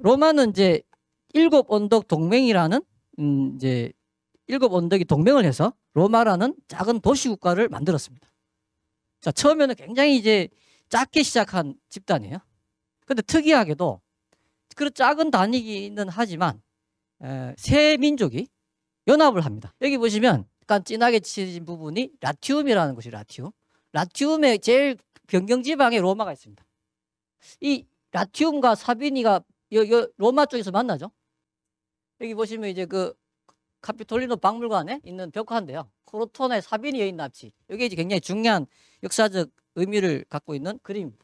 로마는 이제 일곱 언덕 동맹이라는 이제 일곱 언덕이 동맹을 해서 로마라는 작은 도시 국가를 만들었습니다. 자, 처음에는 굉장히 이제 작게 시작한 집단이에요. 근데 특이하게도 그런 작은 단위기는 하지만 세 민족이 연합을 합니다. 여기 보시면 약간 진하게 칠해진 부분이 라티움이라는 곳이 라티움. 라티움의 제일 변경지방에 로마가 있습니다. 이 라티움과 사비니가 로마 쪽에서 만나죠. 여기 보시면 이제 그 카피톨리노 박물관에 있는 벽화인데요. 코르톤의 사비니 여인 납치. 이게 이제 굉장히 중요한 역사적 의미를 갖고 있는 그림.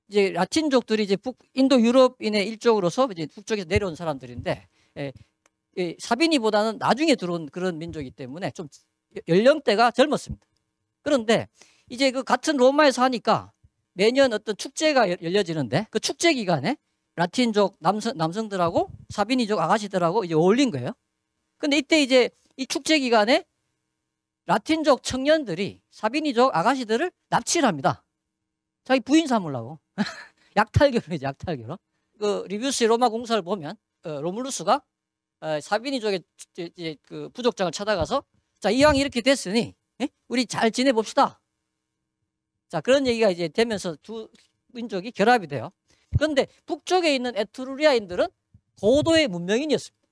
이제 라틴족들이 이제 인도 유럽인의 일족으로서 이제 북쪽에서 내려온 사람들인데, 사비니보다는 나중에 들어온 그런 민족이기 때문에 좀 연령대가 젊었습니다. 그런데 이제 그 같은 로마에서 하니까 매년 어떤 축제가 열려지는데 그 축제 기간에 라틴족 남성들하고 사비니족 아가씨들하고 이제 어울린 거예요. 근데 이때 이제 이 축제 기간에 라틴족 청년들이 사비니족 아가씨들을 납치를 합니다. 자기 부인 삼으려고. 약탈결혼이죠, 약탈결혼. 그 리비우스의 로마 공사를 보면 로물루스가 사비니족의 이제 그 부족장을 찾아가서 자, 이왕 이렇게 됐으니 우리 잘 지내봅시다. 자, 그런 얘기가 이제 되면서 두 민족이 결합이 돼요. 그런데 북쪽에 있는 에트루리아인들은 고도의 문명인이었습니다.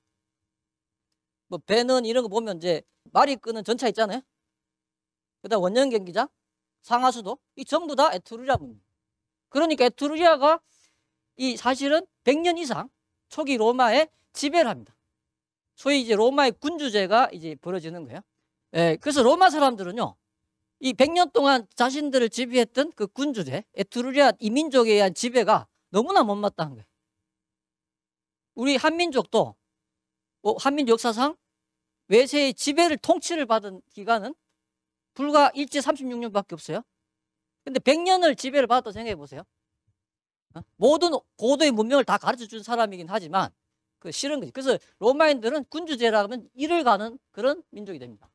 뭐 배는 이런 거 보면 이제 말이 끄는 전차 있잖아요. 그다음 원년 경기장, 상하수도 이 전부 다 에트루리아 문명. 그러니까 에트루리아가 이 사실은 100년 이상 초기 로마에 지배를 합니다. 소위 이제 로마의 군주제가 이제 벌어지는 거예요. 그래서 로마 사람들은요, 이 100년 동안 자신들을 지배했던 그 군주제, 에트루리아 이민족에 의한 지배가 너무나 못마땅한 거예요. 우리 한민족도 한민족 역사상 외세의 지배를 통치를 받은 기간은 불과 일제 36년밖에 없어요. 근데 100년을 지배를 받았다고 생각해 보세요. 모든 고도의 문명을 다 가르쳐 준 사람이긴 하지만 그 싫은 거지. 그래서 로마인들은 군주제라면 이를 가는 그런 민족이 됩니다.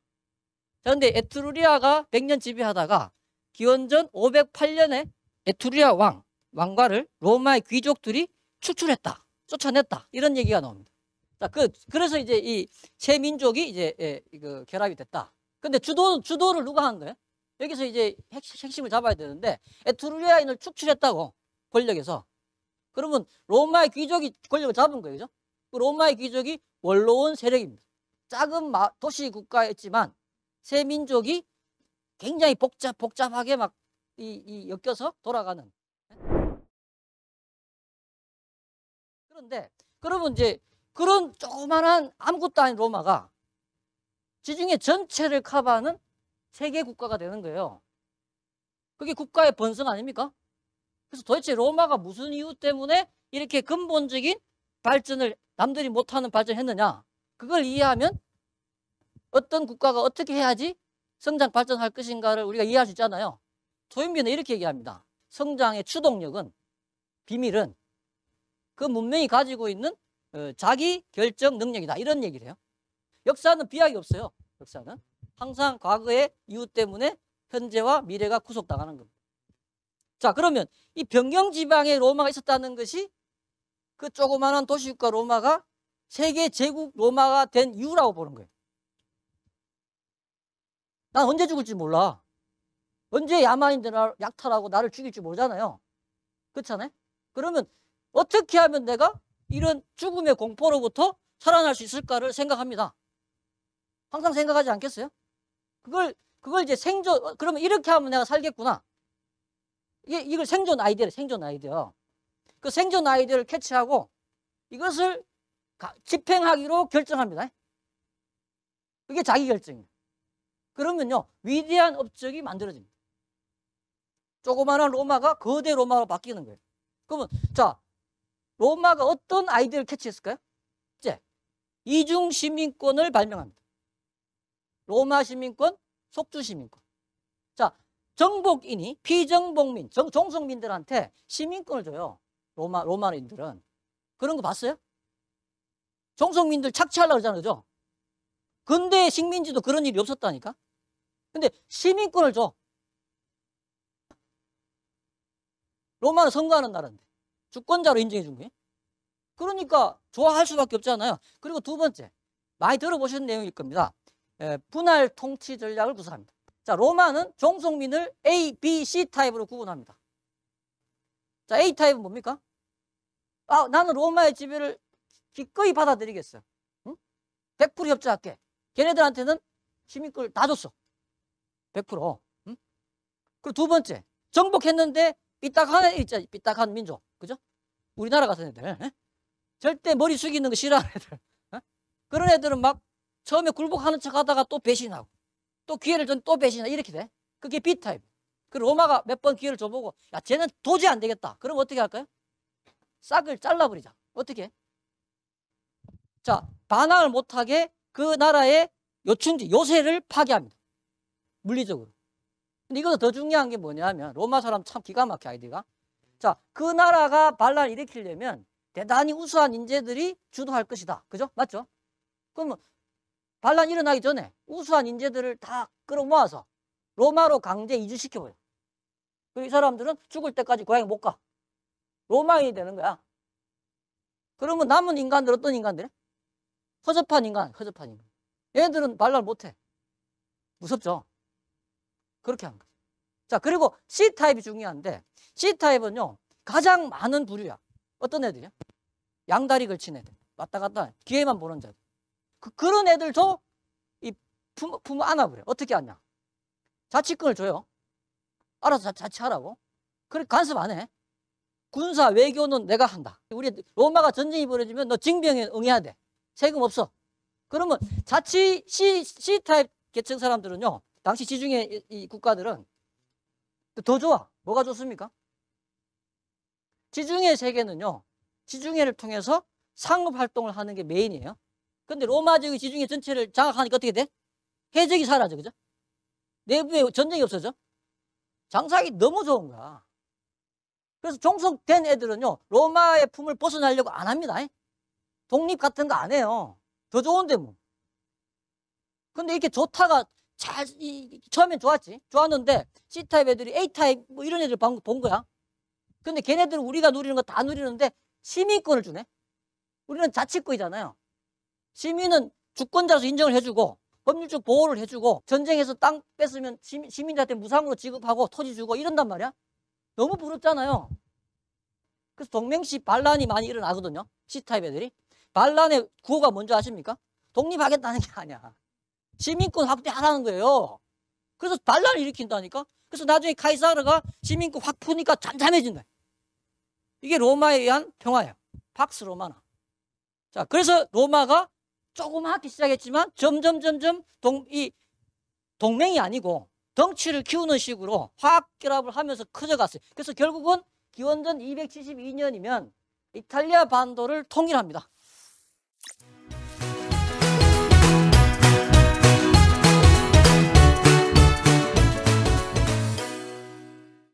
자, 근데 에트루리아가 100년 지배하다가 기원전 508년에 에트루리아 왕과를 로마의 귀족들이 추출했다, 쫓아냈다, 이런 얘기가 나옵니다. 자, 그래서 이제 이 세 민족이 이제 그 결합이 됐다. 근데 주도를 누가 한 거예요? 여기서 이제 핵심을 잡아야 되는데, 에트루리아인을 축출했다고, 권력에서. 그러면 로마의 귀족이 권력을 잡은 거예요. 그죠? 로마의 귀족이 원로원 세력입니다. 작은 도시 국가였지만 세 민족이 굉장히 복잡하게 막 엮여서 돌아가는. 그런데 그러면 이제 그런 조그만한 아무것도 아닌 로마가 지중해 전체를 커버하는 세계 국가가 되는 거예요. 그게 국가의 번성 아닙니까? 그래서 도대체 로마가 무슨 이유 때문에 이렇게 근본적인 발전을 남들이 못하는 발전을 했느냐, 그걸 이해하면 어떤 국가가 어떻게 해야지 성장 발전할 것인가를 우리가 이해할 수 있잖아요. 조윤비는 이렇게 얘기합니다. 성장의 추동력은, 비밀은 그 문명이 가지고 있는 자기 결정 능력이다, 이런 얘기를 해요. 역사는 비약이 없어요. 역사는 항상 과거의 이유 때문에 현재와 미래가 구속당하는 겁니다. 자, 그러면 이 변경지방에 로마가 있었다는 것이 그 조그마한 도시국가 로마가 세계 제국 로마가 된 이유라고 보는 거예요. 난 언제 죽을지 몰라. 언제 야만인들 약탈하고 나를 죽일지 모르잖아요. 그렇잖아요? 그러면 어떻게 하면 내가 이런 죽음의 공포로부터 살아날 수 있을까를 생각합니다. 항상 생각하지 않겠어요? 그걸 이제 그러면 이렇게 하면 내가 살겠구나. 이걸 생존 아이디어. 그 생존 아이디어를 캐치하고 이것을 집행하기로 결정합니다. 그게 자기 결정이에요. 그러면요, 위대한 업적이 만들어집니다. 조그마한 로마가 거대 로마로 바뀌는 거예요. 그러면 자, 로마가 어떤 아이디어를 캐치했을까요? 이제 이중 시민권을 발명합니다. 로마 시민권, 속주 시민권. 자, 정복인이 피정복민, 종속민들한테 시민권을 줘요. 로마인들은. 그런 거 봤어요? 종속민들 착취하려고 그러잖아요. 그죠? 근대의 식민지도 그런 일이 없었다니까? 근데 시민권을 줘. 로마는 선거하는 나라인데. 주권자로 인정해 준 거예요. 그러니까 좋아할 수밖에 없잖아요. 그리고 두 번째, 많이 들어보신 내용일 겁니다. 분할 통치 전략을 구사합니다. 자, 로마는 종속민을 A, B, C 타입으로 구분합니다. 자, A 타입은 뭡니까? 아, 나는 로마의 지배를 기꺼이 받아들이겠어. 응? 100% 협조할게. 걔네들한테는 시민권을 다 줬어. 100%. 응? 그리고 두 번째, 정복했는데 삐딱한 애 있잖아. 삐딱한 민족. 그죠? 우리나라 같은 애들. 에? 절대 머리 숙이는 거 싫어하는 애들. 에? 그런 애들은 막 처음에 굴복하는 척 하다가 또 배신하고 또 기회를 준 또 배신하고 이렇게 돼. 그게 B타입. 그 로마가 몇 번 기회를 줘보고 야, 쟤는 도저히 안 되겠다. 그럼 어떻게 할까요? 싹을 잘라버리자. 어떻게? 자, 반항을 못하게 그 나라의 요충지, 요새를 파괴합니다. 물리적으로. 근데 이거는 더 중요한 게 뭐냐면 로마 사람 참 기가 막혀 아이디가. 자, 그 나라가 반란을 일으키려면 대단히 우수한 인재들이 주도할 것이다. 그죠? 맞죠? 그러면 반란 일어나기 전에 우수한 인재들을 다 끌어모아서 로마로 강제 이주시켜버려. 그리고 이 사람들은 죽을 때까지 고향에 못 가. 로마인이 되는 거야. 그러면 남은 인간들 어떤 인간들? 허접한 인간, 허접한 인간. 얘네들은 반란을 못해. 무섭죠? 그렇게 한 거죠. 자, 그리고 C타입이 중요한데 C타입은요 가장 많은 부류야. 어떤 애들이야? 양다리 걸친 애들. 왔다 갔다 기회만 보는 자들. 그런 애들도 이 품 안아버려. 어떻게 하냐? 자치권을 줘요. 알아서 자치하라고. 그래 간섭 안 해. 군사 외교는 내가 한다. 우리 로마가 전쟁이 벌어지면 너 징병에 응해야 돼. 세금 없어. 그러면 자치 C타입 계층 사람들은요. 당시 지중해 이 국가들은 더 좋아. 뭐가 좋습니까? 지중해 세계는요. 지중해를 통해서 상업 활동을 하는 게 메인이에요. 근데 로마 지역의 지중해 전체를 장악하니까 어떻게 돼? 해적이 사라져. 그죠? 내부에 전쟁이 없어져. 장사하기 너무 좋은 거야. 그래서 종속된 애들은요. 로마의 품을 벗어나려고 안 합니다. 독립 같은 거 안 해요. 더 좋은데 뭐. 근데 이렇게 좋다가 처음엔 좋았지. 좋았는데 C타입 애들이 A타입 뭐 이런 애들 본 거야. 근데 걔네들은 우리가 누리는 거 다 누리는데 시민권을 주네. 우리는 자치권이잖아요. 시민은 주권자로서 인정을 해주고 법률적 보호를 해주고 전쟁에서 땅 뺏으면 시민들한테 무상으로 지급하고 토지 주고 이런단 말이야. 너무 부럽잖아요. 그래서 동맹시 반란이 많이 일어나거든요. C타입 애들이. 반란의 구호가 뭔지 아십니까? 독립하겠다는 게 아니야. 시민권 확대하라는 거예요. 그래서 반란을 일으킨다니까. 그래서 나중에 카이사르가 시민권 확 푸니까 잠잠해진다. 이게 로마에 의한 평화예요. 팍스 로마나. 자, 그래서 로마가 조그맣게 시작했지만 점점 이 동맹이 아니고 덩치를 키우는 식으로 화학결합을 하면서 커져갔어요. 그래서 결국은 기원전 272년이면 이탈리아 반도를 통일합니다.